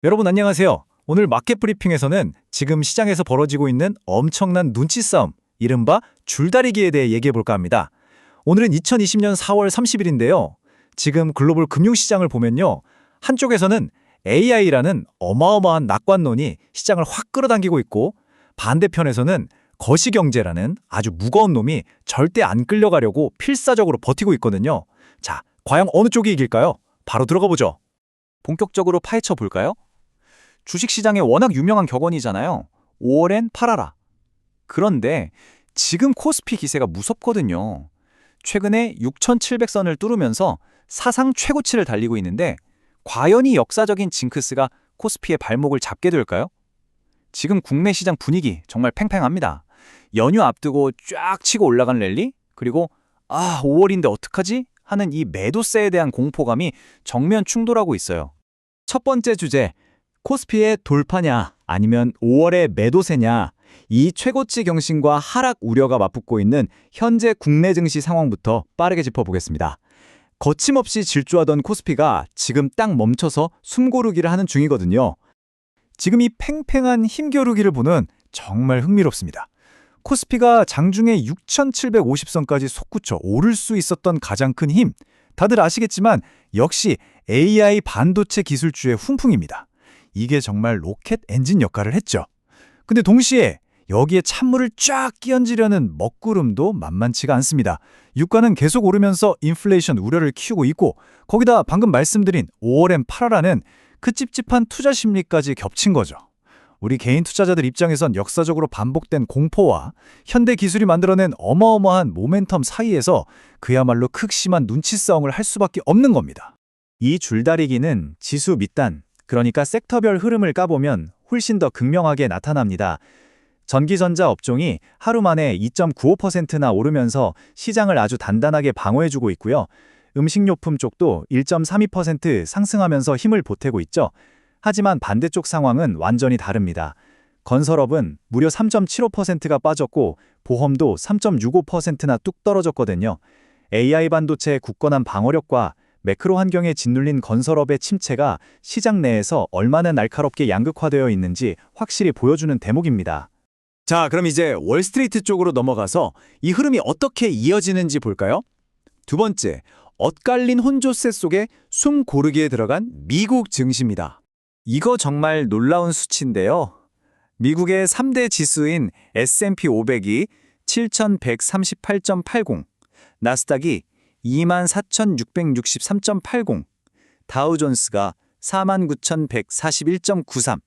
여러분 안녕하세요. 오늘 마켓 브리핑에서는 지금 시장에서 벌어지고 있는 엄청난 눈치 싸움, 이른바 줄다리기에 대해 얘기해 볼까 합니다. 오늘은 2020년 4월 30일인데요. 지금 글로벌 금융시장을 보면요. 한쪽에서는 AI라는 어마어마한 낙관론이 시장을 확 끌어당기고 있고, 반대편에서는 거시경제라는 아주 무거운 놈이 절대 안 끌려가려고 필사적으로 버티고 있거든요. 자, 과연 어느 쪽이 이길까요? 바로 들어가 보죠. 본격적으로 파헤쳐 볼까요? 주식시장에 워낙 유명한 격언이잖아요. 5월엔 팔아라. 그런데 지금 코스피 기세가 무섭거든요. 최근에 6,700선을 뚫으면서 사상 최고치를 달리고 있는데 과연 이 역사적인 징크스가 코스피의 발목을 잡게 될까요? 지금 국내 시장 분위기 정말 팽팽합니다. 연휴 앞두고 쫙 치고 올라간 랠리, 그리고 5월인데 어떡하지? 하는 이 매도세에 대한 공포감이 정면 충돌하고 있어요. 첫 번째 주제, 코스피의 돌파냐 아니면 5월의 매도세냐, 이 최고치 경신과 하락 우려가 맞붙고 있는 현재 국내 증시 상황부터 빠르게 짚어보겠습니다. 거침없이 질주하던 코스피가 지금 딱 멈춰서 숨고르기를 하는 중이거든요. 지금 이 팽팽한 힘겨루기를 보는 정말 흥미롭습니다. 코스피가 장중에 6,750선까지 솟구쳐 오를 수 있었던 가장 큰 힘, 다들 아시겠지만 역시 AI 반도체 기술주의 훈풍입니다. 이게 정말 로켓 엔진 역할을 했죠. 근데 동시에 여기에 찬물을 쫙 끼얹으려는 먹구름도 만만치가 않습니다. 유가는 계속 오르면서 인플레이션 우려를 키우고 있고, 거기다 방금 말씀드린 5월엔 팔아라는 그 찝찝한 투자 심리까지 겹친 거죠. 우리 개인 투자자들 입장에선 역사적으로 반복된 공포와 현대 기술이 만들어낸 어마어마한 모멘텀 사이에서 그야말로 극심한 눈치 싸움을 할 수밖에 없는 겁니다. 이 줄다리기는 지수 밑단, 그러니까 섹터별 흐름을 까보면 훨씬 더 극명하게 나타납니다. 전기전자 업종이 하루 만에 2.95%나 오르면서 시장을 아주 단단하게 방어해주고 있고요. 음식료품 쪽도 1.32% 상승하면서 힘을 보태고 있죠. 하지만 반대쪽 상황은 완전히 다릅니다. 건설업은 무려 3.75%가 빠졌고 보험도 3.65%나 뚝 떨어졌거든요. AI 반도체의 굳건한 방어력과 매크로 환경에 짓눌린 건설업의 침체가 시장 내에서 얼마나 날카롭게 양극화되어 있는지 확실히 보여주는 대목입니다. 자, 그럼 이제 월스트리트 쪽으로 넘어가서 이 흐름이 어떻게 이어지는지 볼까요? 두 번째, 엇갈린 혼조세 속에 숨 고르기에 들어간 미국 증시입니다. 이거 정말 놀라운 수치인데요. 미국의 3대 지수인 S&P 500이 7,138.80, 나스닥이 24,663.80, 다우존스가 49,141.93.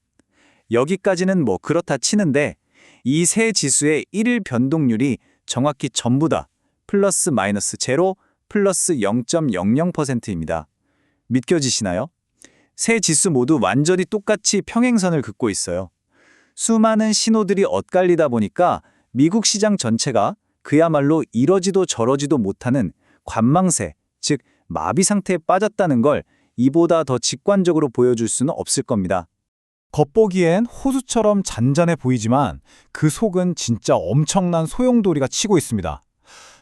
여기까지는 뭐 그렇다 치는데 이 세 지수의 1일 변동률이 정확히 전부 다 플러스 마이너스 제로, 플러스 0.00%입니다. 믿겨지시나요? 세 지수 모두 완전히 똑같이 평행선을 긋고 있어요. 수많은 신호들이 엇갈리다 보니까 미국 시장 전체가 그야말로 이러지도 저러지도 못하는 관망세, 즉 마비 상태에 빠졌다는 걸 이보다 더 직관적으로 보여줄 수는 없을 겁니다. 겉보기엔 호수처럼 잔잔해 보이지만 그 속은 진짜 엄청난 소용돌이가 치고 있습니다.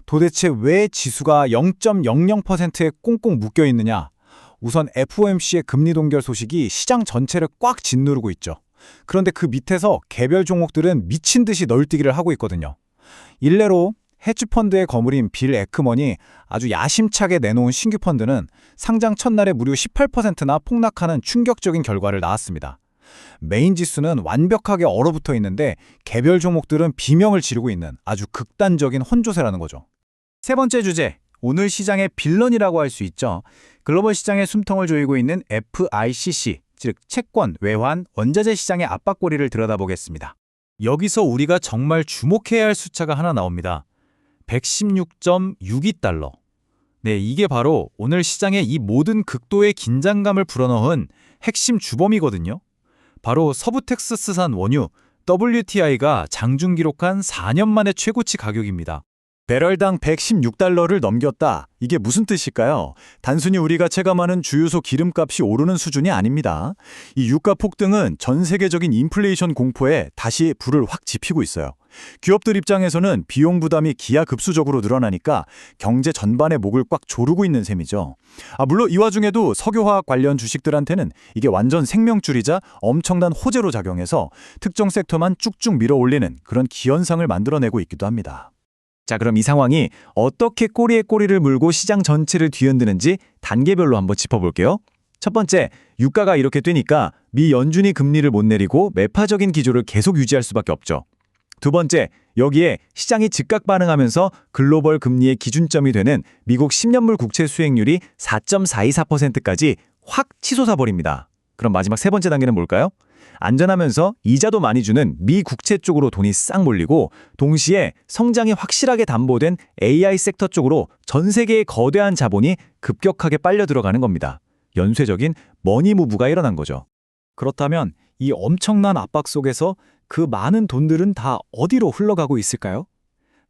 도대체 왜 지수가 0.00%에 꽁꽁 묶여 있느냐? 우선 FOMC의 금리 동결 소식이 시장 전체를 꽉 짓누르고 있죠. 그런데 그 밑에서 개별 종목들은 미친 듯이 널뛰기를 하고 있거든요. 일례로 헤지펀드의 거물인 빌 에크먼이 아주 야심차게 내놓은 신규 펀드는 상장 첫날에 무려 18%나 폭락하는 충격적인 결과를 낳았습니다. 메인 지수는 완벽하게 얼어붙어 있는데 개별 종목들은 비명을 지르고 있는 아주 극단적인 혼조세라는 거죠. 세 번째 주제, 오늘 시장의 빌런이라고 할 수 있죠. 글로벌 시장의 숨통을 조이고 있는 FICC, 즉 채권, 외환, 원자재 시장의 압박고리를 들여다보겠습니다. 여기서 우리가 정말 주목해야 할 숫자가 하나 나옵니다. 116.62달러. 네, 이게 바로 오늘 시장의 이 모든 극도의 긴장감을 불어넣은 핵심 주범이거든요. 바로 서부 텍사스산 원유 WTI가 장중 기록한 4년 만의 최고치 가격입니다. 배럴당 116달러를 넘겼다. 이게 무슨 뜻일까요? 단순히 우리가 체감하는 주유소 기름값이 오르는 수준이 아닙니다. 이 유가 폭등은 전 세계적인 인플레이션 공포에 다시 불을 확 지피고 있어요. 기업들 입장에서는 비용 부담이 기하급수적으로 늘어나니까 경제 전반의 목을 꽉 조르고 있는 셈이죠. 물론 이 와중에도 석유화학 관련 주식들한테는 이게 완전 생명줄이자 엄청난 호재로 작용해서 특정 섹터만 쭉쭉 밀어올리는 그런 기현상을 만들어내고 있기도 합니다. 자, 그럼 이 상황이 어떻게 꼬리에 꼬리를 물고 시장 전체를 뒤흔드는지 단계별로 한번 짚어볼게요. 첫 번째, 유가가 이렇게 뛰니까 미 연준이 금리를 못 내리고 매파적인 기조를 계속 유지할 수밖에 없죠. 두 번째, 여기에 시장이 즉각 반응하면서 글로벌 금리의 기준점이 되는 미국 10년물 국채 수익률이 4.424%까지 확 치솟아 버립니다. 그럼 마지막 세 번째 단계는 뭘까요? 안전하면서 이자도 많이 주는 미 국채 쪽으로 돈이 싹 몰리고 동시에 성장이 확실하게 담보된 AI 섹터 쪽으로 전 세계의 거대한 자본이 급격하게 빨려 들어가는 겁니다. 연쇄적인 머니 무브가 일어난 거죠. 그렇다면 이 엄청난 압박 속에서 그 많은 돈들은 다 어디로 흘러가고 있을까요?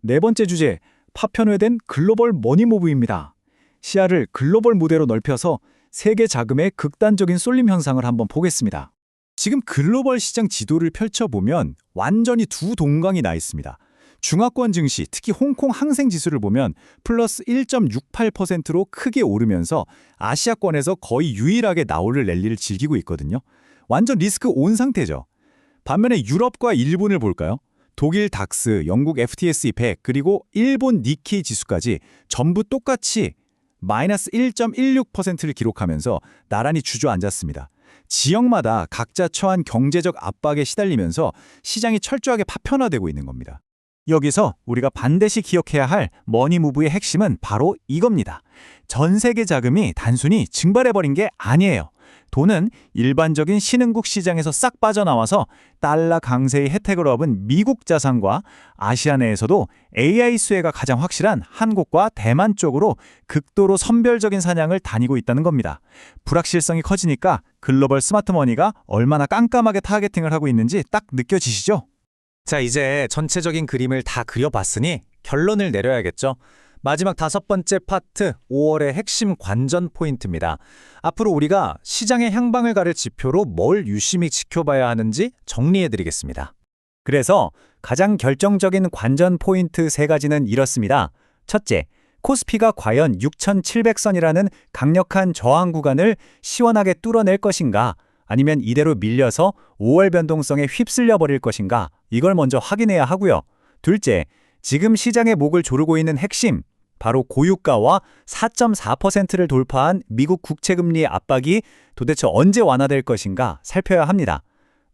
네 번째 주제, 파편화된 글로벌 머니무브입니다. 시야를 글로벌 무대로 넓혀서 세계 자금의 극단적인 쏠림 현상을 한번 보겠습니다. 지금 글로벌 시장 지도를 펼쳐보면 완전히 두 동강이 나 있습니다. 중화권 증시, 특히 홍콩 항생 지수를 보면 플러스 1.68%로 크게 오르면서 아시아권에서 거의 유일하게 나오를 랠리를 즐기고 있거든요. 완전 리스크 온 상태죠. 반면에 유럽과 일본을 볼까요? 독일 닥스, 영국 FTSE 100, 그리고 일본 니케이 지수까지 전부 똑같이 마이너스 1.16%를 기록하면서 나란히 주저앉았습니다. 지역마다 각자 처한 경제적 압박에 시달리면서 시장이 철저하게 파편화되고 있는 겁니다. 여기서 우리가 반드시 기억해야 할 머니무브의 핵심은 바로 이겁니다. 전 세계 자금이 단순히 증발해버린 게 아니에요. 돈은 일반적인 신흥국 시장에서 싹 빠져나와서 달러 강세의 혜택을 얻은 미국 자산과 아시아 내에서도 AI 수혜가 가장 확실한 한국과 대만 쪽으로 극도로 선별적인 사냥을 다니고 있다는 겁니다. 불확실성이 커지니까 글로벌 스마트머니가 얼마나 깜깜하게 타겟팅을 하고 있는지 딱 느껴지시죠? 자, 이제 전체적인 그림을 다 그려봤으니 결론을 내려야겠죠. 마지막 다섯 번째 파트, 5월의 핵심 관전 포인트입니다. 앞으로 우리가 시장의 향방을 가릴 지표로 뭘 유심히 지켜봐야 하는지 정리해드리겠습니다. 그래서 가장 결정적인 관전 포인트 세 가지는 이렇습니다. 첫째, 코스피가 과연 6,700선이라는 강력한 저항 구간을 시원하게 뚫어낼 것인가? 아니면 이대로 밀려서 5월 변동성에 휩쓸려 버릴 것인가? 이걸 먼저 확인해야 하고요. 둘째, 지금 시장의 목을 조르고 있는 핵심, 바로 고유가와 4.4%를 돌파한 미국 국채금리의 압박이 도대체 언제 완화될 것인가 살펴야 합니다.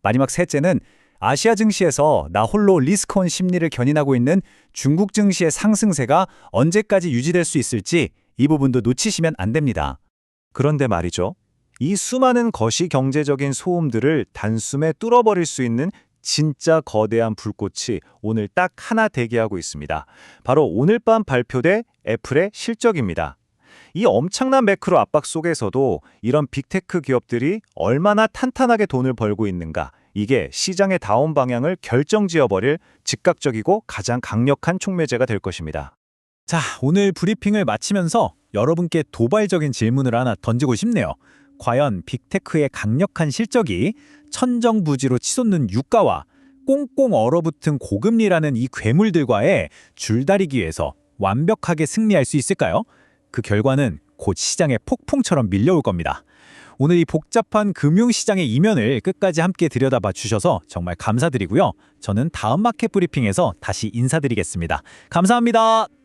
마지막 셋째는 아시아 증시에서 나 홀로 리스크온 심리를 견인하고 있는 중국 증시의 상승세가 언제까지 유지될 수 있을지 이 부분도 놓치시면 안 됩니다. 그런데 말이죠. 이 수많은 거시 경제적인 소음들을 단숨에 뚫어버릴 수 있는 진짜 거대한 불꽃이 오늘 딱 하나 대기하고 있습니다. 바로 오늘 밤 발표될 애플의 실적입니다. 이 엄청난 매크로 압박 속에서도 이런 빅테크 기업들이 얼마나 탄탄하게 돈을 벌고 있는가, 이게 시장의 다운 방향을 결정지어버릴 즉각적이고 가장 강력한 촉매제가 될 것입니다. 자, 오늘 브리핑을 마치면서 여러분께 도발적인 질문을 하나 던지고 싶네요. 과연 빅테크의 강력한 실적이 천정부지로 치솟는 유가와 꽁꽁 얼어붙은 고금리라는 이 괴물들과의 줄다리기에서 완벽하게 승리할 수 있을까요? 그 결과는 곧 시장의 폭풍처럼 밀려올 겁니다. 오늘 이 복잡한 금융시장의 이면을 끝까지 함께 들여다봐 주셔서 정말 감사드리고요. 저는 다음 마켓 브리핑에서 다시 인사드리겠습니다. 감사합니다.